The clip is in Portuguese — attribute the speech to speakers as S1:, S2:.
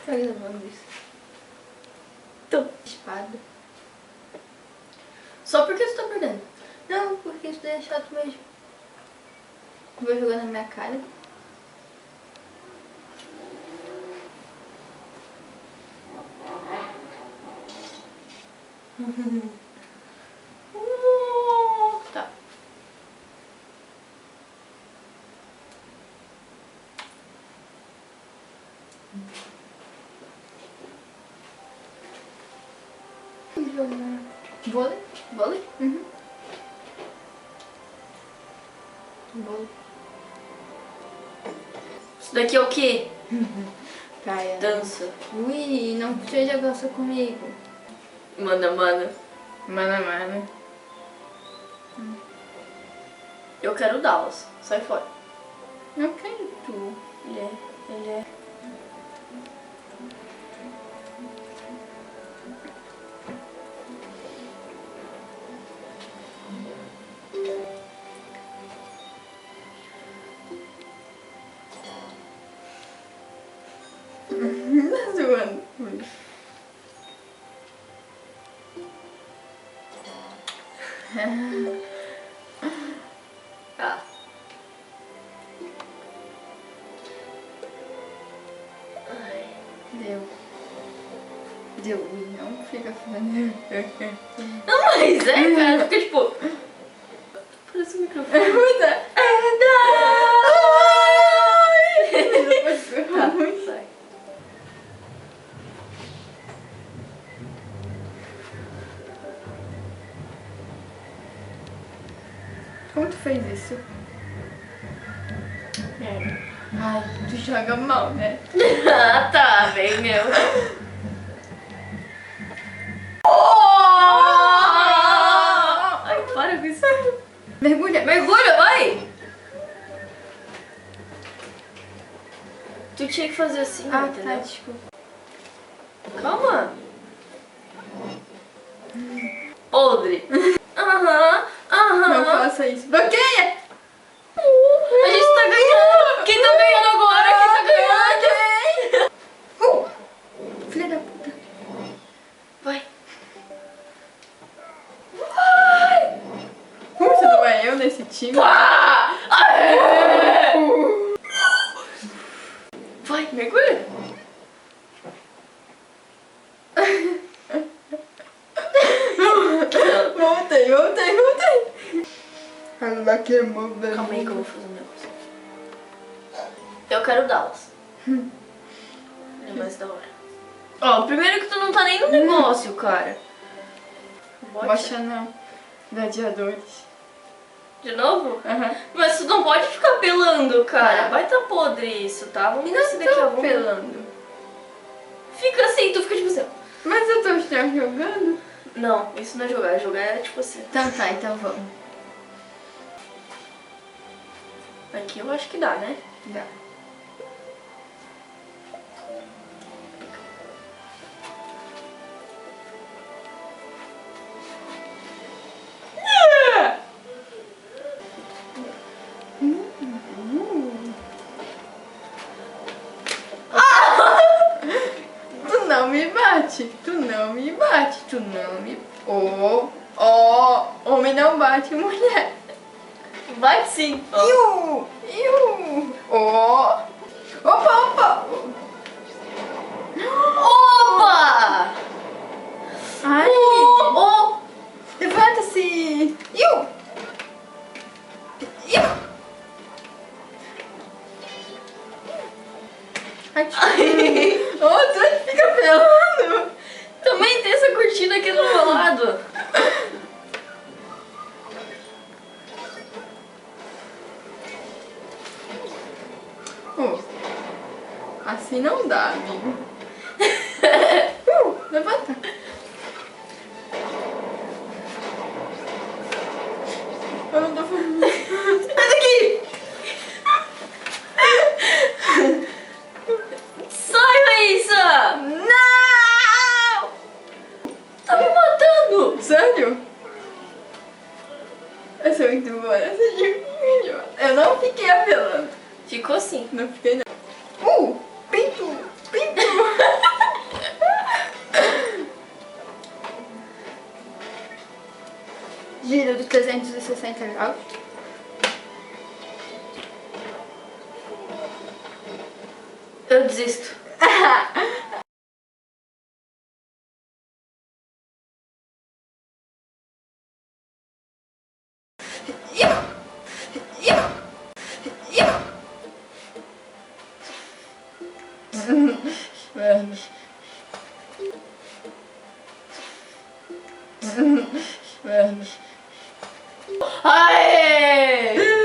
S1: Tá gravando isso.
S2: Tô.
S1: Espada.
S2: Só porque tu tá perdendo.
S1: Não, porque isso daí é chato mesmo. Vou jogar na minha cara.
S2: Tá.
S1: Jogar vôlei?
S2: Vôlei?
S1: Uhum. Vôlei.
S2: Isso daqui é o quê?
S1: Praia.
S2: Dança.
S1: Ui, não seja dança comigo.
S2: Mano.
S1: Mano.
S2: Eu quero o Dallas. Sai fora.
S1: Não quero tu.
S2: Ele é.
S1: Tá zoando.
S2: Tá.
S1: Deu. Ui, não fica falando.
S2: Não, mas é, cara. Fica tipo... Parece um microfone.
S1: Muda.
S2: Tá, sai.
S1: Como tu fez isso?
S2: Merda.
S1: Ai, tu joga mal, né?
S2: Ah, tá, bem meu. Ai, para com isso.
S1: Mergulha.
S2: Mergulha, vai! Tu tinha que fazer assim,
S1: Ah,
S2: entendeu?
S1: tá, desculpa.
S2: Calma. Podre. Aham.
S1: Não faça isso. Bloqueia!
S2: A gente tá ganhando. Quem tá ganhando agora? Quem tá ganhando?
S1: Filha da puta.
S2: Vai.
S1: Como você não é eu nesse time?
S2: Pá! Aê! Vai, mergulha.
S1: Voltei. Ela queimou bem.
S2: Calma aí que eu vou fazer um negócio. Eu quero Dallas. É mais da hora. Ó, primeiro que tu não tá nem no negócio, cara.
S1: Bocha não. Gladiadores.
S2: De novo?
S1: Aham.
S2: Mas tu não pode ficar pelando, cara. Vai tá podre isso, tá? Vamos ver se daqui a pouco.
S1: Pelando.
S2: Fica assim, tu fica tipo assim.
S1: Mas eu tô já jogando.
S2: Não, isso não é jogar. Jogar é tipo assim.
S1: Então tá, então vamos.
S2: Aqui eu acho que dá, né?
S1: Dá. Tu não me bate. Homem não bate mulher.
S2: Vai sim. Ó.
S1: Opa.
S2: Opa!
S1: Ai.
S2: Oh!
S1: Levanta-se. Ai, tu fica pelando.
S2: Também tem essa cortina aqui do meu lado.
S1: Assim não dá, amigo. Levanta. Eu não tô falando.
S2: Sai daqui! Sai, Raíssa!
S1: Não!
S2: Tá me matando!
S1: Sério? Eu sou muito boa nessa jogo. Eu não fiquei apelando.
S2: Ficou assim.
S1: Não fiquei não. Pinto! 360 graus.
S2: Eu desisto. Ai!